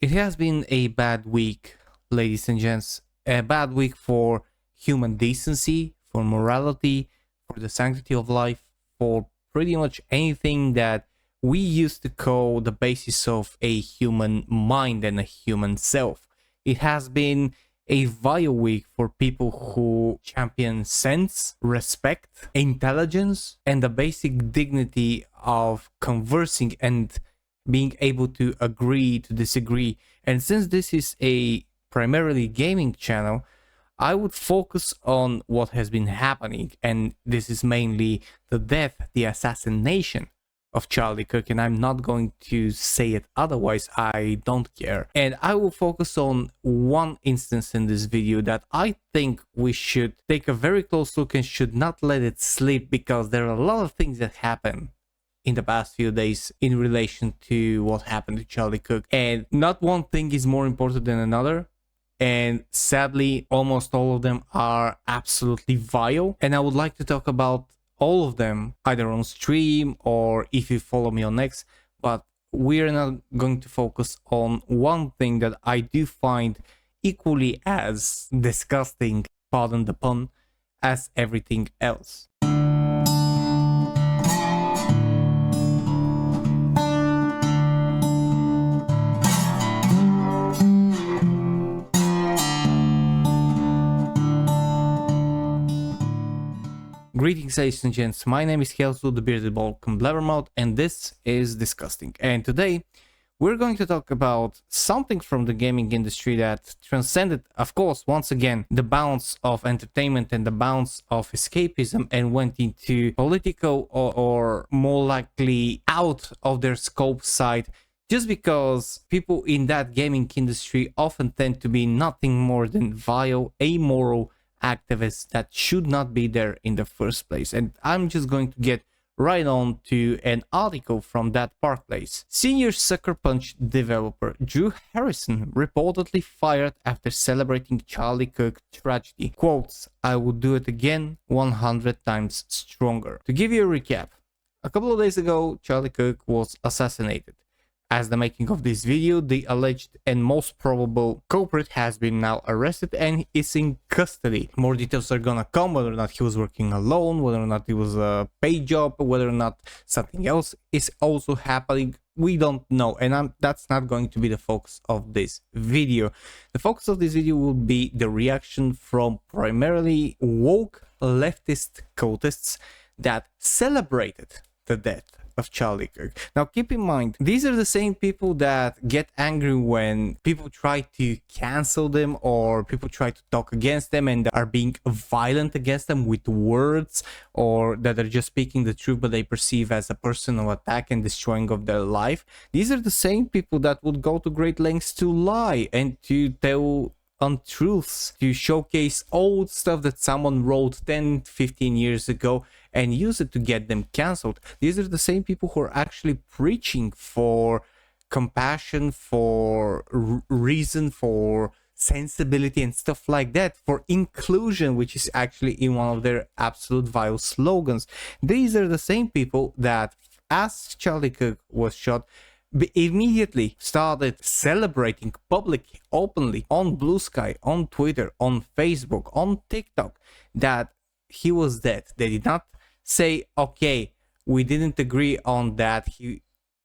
It has been a bad week, ladies and gents. A bad week for human decency, for morality, for the sanctity of life, for pretty much anything that we used to call the basis of a human mind and a human self. It has been a vile week for people who champion sense, respect, intelligence, and the basic dignity of conversing and being able to agree to disagree. And since this is a primarily gaming channel, I would focus on what has been happening, and this is mainly the death, the assassination of Charlie Kirk, and I'm not going to say it otherwise. I don't care. And I will focus on one instance in this video that I think we should take a very close look and should not let it slip, because there are a lot of things that happen in the past few days in relation to what happened to Charlie Kirk, and not one thing is more important than another, and sadly almost all of them are absolutely vile, and I would like to talk about all of them either on stream or if you follow me on X. But we're not going to focus on one thing that I do find equally as disgusting, pardon the pun, as everything else. Greetings, ladies and gents, my name is Helsu, the Bearded Balkan Blabbermouth, and this is DiscussThing. And today, we're going to talk about something from the gaming industry that transcended, of course, once again, the bounds of entertainment and the bounds of escapism, and went into political or more likely out of their scope side, just because people in that gaming industry often tend to be nothing more than vile, amoral activists that should not be there in the first place. And I'm just going to get right on to an article from that Park Place. Senior Sucker Punch developer Drew Harrison reportedly fired after celebrating Charlie Kirk tragedy. Quotes, "I would do it again 100 times stronger." To give you a recap, a couple of days ago, Charlie Kirk was assassinated. As the making of this video, the alleged and most probable culprit has been now arrested and is in custody. More details are gonna come, whether or not he was working alone, whether or not it was a paid job, whether or not something else is also happening. We don't know, and that's not going to be the focus of this video. The focus of this video will be the reaction from primarily woke leftist cultists that celebrated the death of Charlie Kirk. Now keep in mind, these are the same people that get angry when people try to cancel them or people try to talk against them and are being violent against them with words, or that are just speaking the truth but they perceive as a personal attack and destroying of their life. These are the same people that would go to great lengths to lie and to tell untruths, to showcase old stuff that someone wrote 10, 15 years ago and use it to get them cancelled. These are the same people who are actually preaching for compassion, for reason, for sensibility and stuff like that, for inclusion, which is actually in one of their absolute vile slogans. These are the same people that, as Charlie Kirk was shot, immediately started celebrating publicly, openly, on Blue Sky, on Twitter, on Facebook, on TikTok, that he was dead. They did not say, okay, we didn't agree on that, he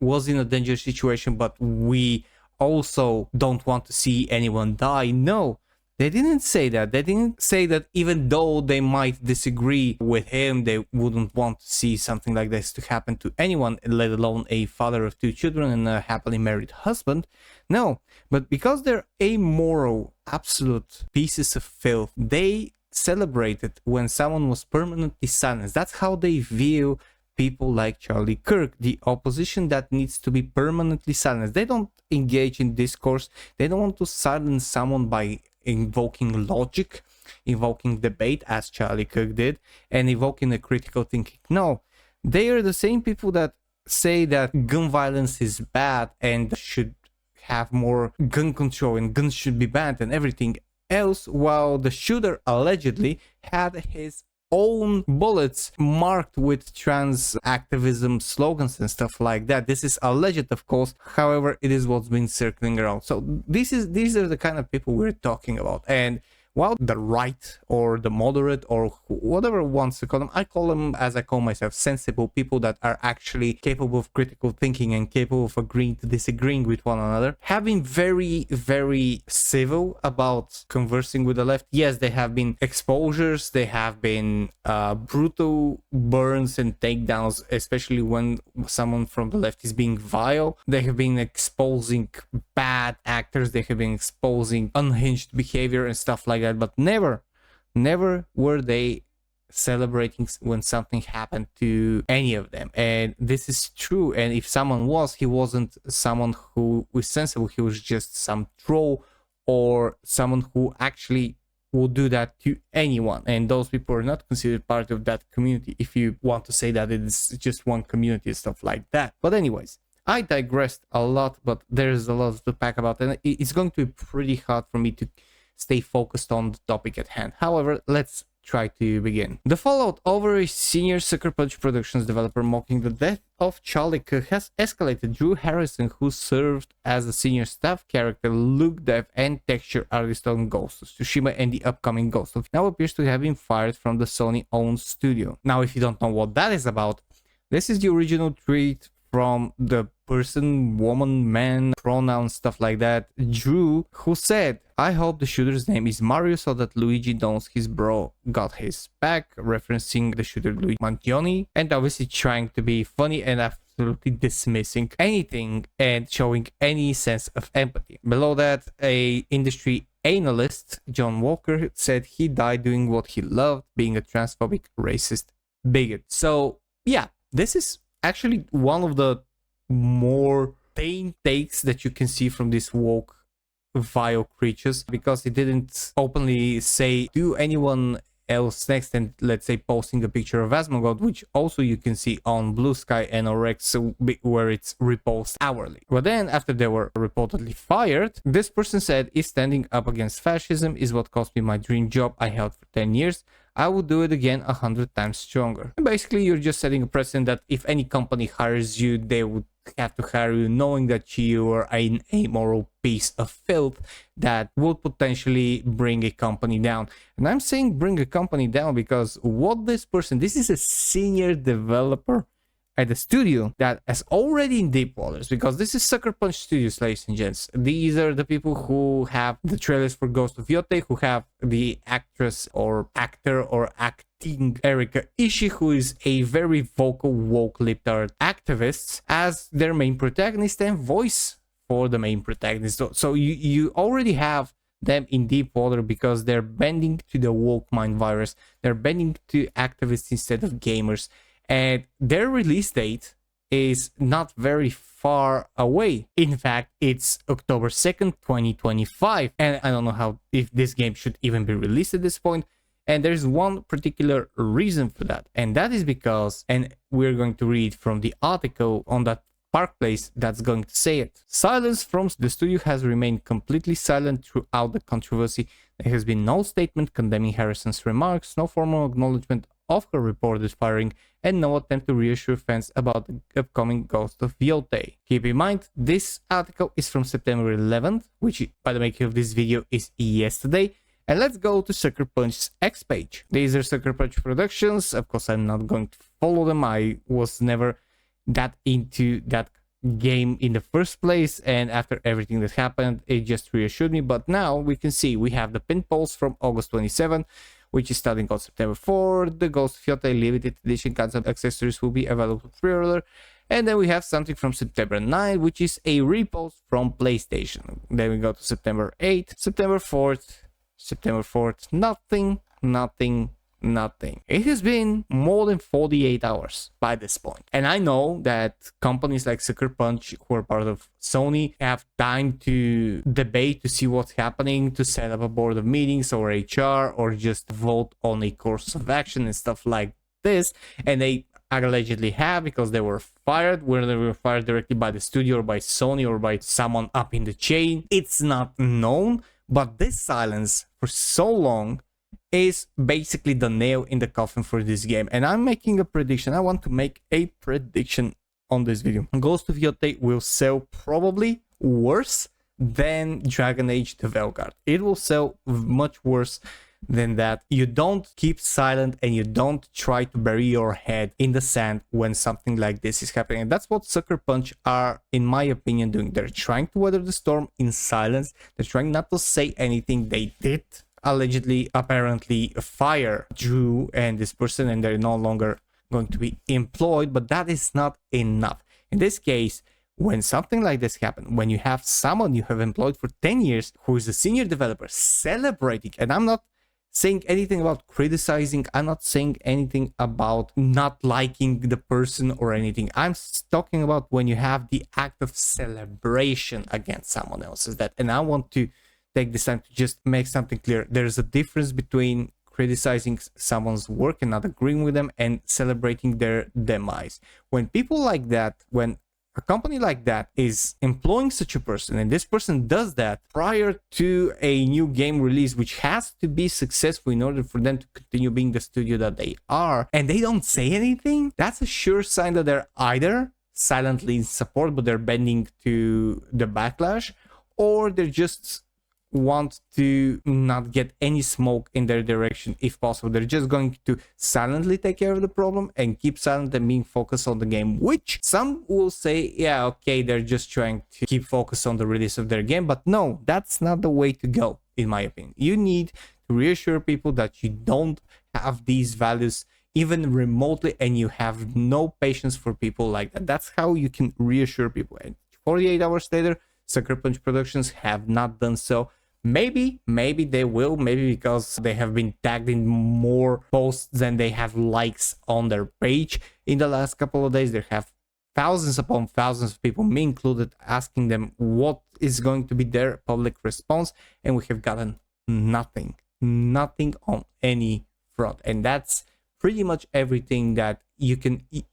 was in a dangerous situation, but we also don't want to see anyone die. No, they didn't say that. They didn't say that even though they might disagree with him, they wouldn't want to see something like this to happen to anyone, let alone a father of 2 children and a happily married husband. No, but because they're amoral, absolute pieces of filth, they celebrated when someone was permanently silenced. That's how they view people like Charlie Kirk, the opposition that needs to be permanently silenced. They don't engage in discourse. They don't want to silence someone by invoking logic, invoking debate, as Charlie Kirk did, and invoking a critical thinking. No, they are the same people that say that gun violence is bad and should have more gun control and guns should be banned and everything else, while the shooter allegedly had his own bullets marked with trans activism slogans and stuff like that. This is alleged, of course. However, it is what's been circling around. So these are the kind of people we're talking about. And while the right or the moderate or whatever wants to call them, I call them, as I call myself, sensible people that are actually capable of critical thinking and capable of agreeing to disagreeing with one another, have been very, very civil about conversing with the left. Yes, there have been exposures, there have been brutal burns and takedowns, especially when someone from the left is being vile. They have been exposing bad actors, they have been exposing unhinged behavior and stuff like that. But never were they celebrating when something happened to any of them. And this is true. And if someone was, he wasn't someone who was sensible. He was just some troll or someone who actually will do that to anyone. And those people are not considered part of that community, if you want to say that it's just one community and stuff like that. But anyways, I digressed a lot, but there's a lot to talk about, and it's going to be pretty hard for me to stay focused on the topic at hand. However, let's try to begin. The fallout over a senior Sucker Punch Productions developer mocking the death of Charlie Kirk has escalated. Drew Harrison, who served as a senior staff character, look dev and texture artist on Ghost of Tsushima and the upcoming Ghost of, now appears to have been fired from the Sony-owned studio. Now, if you don't know what that is about, this is the original tweet from the person, woman, man, pronouns, stuff like that, Drew, who said, "I hope the shooter's name is Mario so that Luigi knows his bro got his back," referencing the shooter Luigi Mangione, and obviously trying to be funny and absolutely dismissing anything and showing any sense of empathy. Below that, a industry analyst, John Walker, said he died doing what he loved, being a transphobic, racist bigot. So yeah, this is actually one of the more tame takes that you can see from these woke vile creatures, because it didn't openly say do anyone else next and let's say posting a picture of Asmongold, which also you can see on Blue Sky and Orex, where it's reposted hourly. But then after they were reportedly fired, this person said, "Is standing up against fascism is what cost me my dream job I held for 10 years. I would do it again 100 times stronger." And basically, you're just setting a precedent that if any company hires you, they would have to hire you knowing that you are an amoral piece of filth that would potentially bring a company down. And I'm saying bring a company down because what this person, this is a senior developer at the studio that is already in deep waters, because this is Sucker Punch Studios, ladies and gents. These are the people who have the trailers for Ghost of Yotei, who have the actress or actor or acting Erika Ishii, who is a very vocal woke libtard activist, as their main protagonist and voice for the main protagonist. So you already have them in deep water because they're bending to the woke mind virus. They're bending to activists instead of gamers. And their release date is not very far away. In fact, it's October 2nd, 2025. And I don't know if this game should even be released at this point. And there's one particular reason for that. And that is because, and we're going to read from the article on that Park Place that's going to say it. "Silence from the studio has remained completely silent throughout the controversy. There has been no statement condemning Harrison's remarks, no formal acknowledgement of her reported firing, and no attempt to reassure fans about the upcoming Ghost of Yotei." Keep in mind, this article is from September 11th, which by the making of this video is yesterday. And let's go to Sucker Punch's X page. These are Sucker Punch Productions. Of course, I'm not going to follow them. I was never that into that game in the first place, and after everything that happened, it just reassured me. But now we can see we have the pin polls from August 27, which is starting on September 4. The Ghost of Yotei limited edition concept accessories will be available pre-order. And then we have something from September 9, which is a repost from PlayStation. Then we go to September 8, September 4th, nothing. It has been more than 48 hours by this point. And I know that companies like Sucker Punch, who are part of Sony, have time to debate, to see what's happening, to set up a board of meetings or HR, or just vote on a course of action and stuff like this. And they allegedly have, because they were fired. Whether they were fired directly by the studio or by Sony or by someone up in the chain, it's not known. But this silence for so long is basically the nail in the coffin for this game. And I'm making a prediction. I want to make a prediction on this video. Ghost of Yotei will sell probably worse than Dragon Age the Vanguard. It will sell much worse than that. You don't keep silent and you don't try to bury your head in the sand when something like this is happening. And that's what Sucker Punch are, in my opinion, doing. They're trying to weather the storm in silence. They're trying not to say anything. They did allegedly, apparently, fire Drew and this person, and they're no longer going to be employed, but that is not enough. In this case, when something like this happens, when you have someone you have employed for 10 years who is a senior developer celebrating, and I'm not saying anything about criticizing, I'm not saying anything about not liking the person or anything. I'm talking about when you have the act of celebration against someone else's death. And I want to take this time to just make something clear. There's a difference between criticizing someone's work and not agreeing with them and celebrating their demise. When people like that, when a company like that is employing such a person, and this person does that prior to a new game release, which has to be successful in order for them to continue being the studio that they are, and they don't say anything, that's a sure sign that they're either silently in support, but they're bending to the backlash, or they're just want to not get any smoke in their direction if possible. They're just going to silently take care of the problem and keep silent and being focused on the game, which some will say, yeah, okay, they're just trying to keep focused on the release of their game. But no, that's not the way to go, in my opinion. You need to reassure people that you don't have these values even remotely, and you have no patience for people like that. That's how you can reassure people. And 48 hours later, Sucker Punch Productions have not done so. Maybe they will, maybe because they have been tagged in more posts than they have likes on their page in the last couple of days. They have thousands upon thousands of people, me included, asking them what is going to be their public response, and we have gotten nothing on any front. And that's pretty much everything that you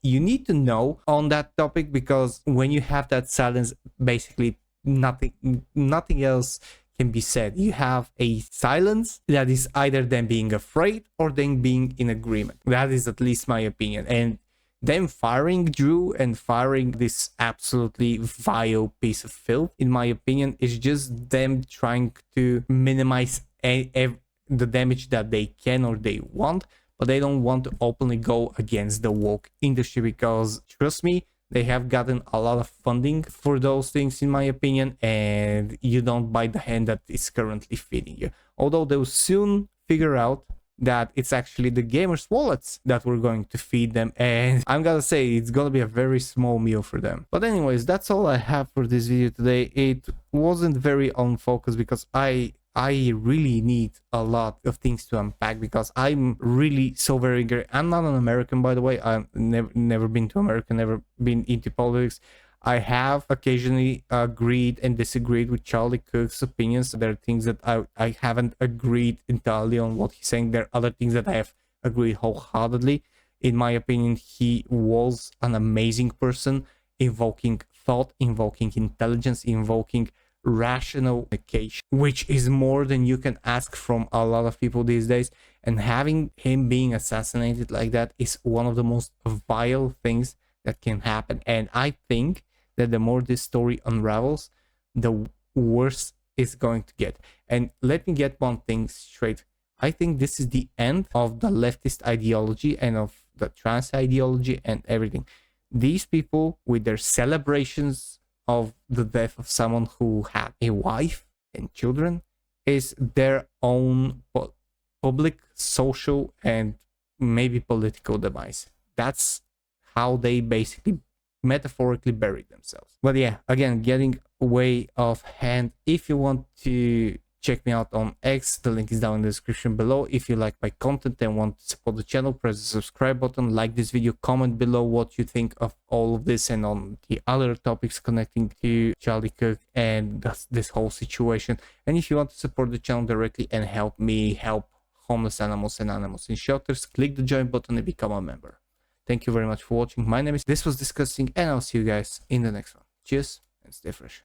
need to know on that topic, because when you have that silence, basically nothing else can be said. You have a silence that is either them being afraid or them being in agreement. That is at least my opinion. And them firing Drew and firing this absolutely vile piece of filth, in my opinion, is just them trying to minimize the damage that they can or they want, but they don't want to openly go against the woke industry, because trust me, they have gotten a lot of funding for those things, in my opinion, and you don't bite the hand that is currently feeding you. Although they'll soon figure out that it's actually the gamers' wallets that we're going to feed them, and I'm gonna say it's gonna be a very small meal for them. But anyways, that's all I have for this video today. It wasn't very on focus because I really need a lot of things to unpack, because I'm really so very angry. I'm not an American, by the way. I've never been to America, never been into politics. I have occasionally agreed and disagreed with Charlie Kirk's opinions. There are things that I haven't agreed entirely on what he's saying. There are other things that I have agreed wholeheartedly. In my opinion, he was an amazing person, invoking thought, invoking intelligence, invoking rational communication, which is more than you can ask from a lot of people these days. And having him being assassinated like that is one of the most vile things that can happen. And I think that the more this story unravels, the worse it's going to get. And let me get one thing straight. I think this is the end of the leftist ideology and of the trans ideology and everything. These people, with their celebrations of the death of someone who had a wife and children, is their own public, social, and maybe political demise. That's how they basically metaphorically buried themselves. But yeah, again, getting way off hand. If you want to check me out on X, the link is down in the description below. If you like my content and want to support the channel, press the subscribe button, like this video, comment below what you think of all of this and on the other topics connecting to Charlie Kirk and this whole situation. And if you want to support the channel directly and help me help homeless animals and animals in shelters, click the join button and become a member. Thank you very much for watching. My name is This was DiscussThing, and I'll see you guys in the next one. Cheers and stay fresh.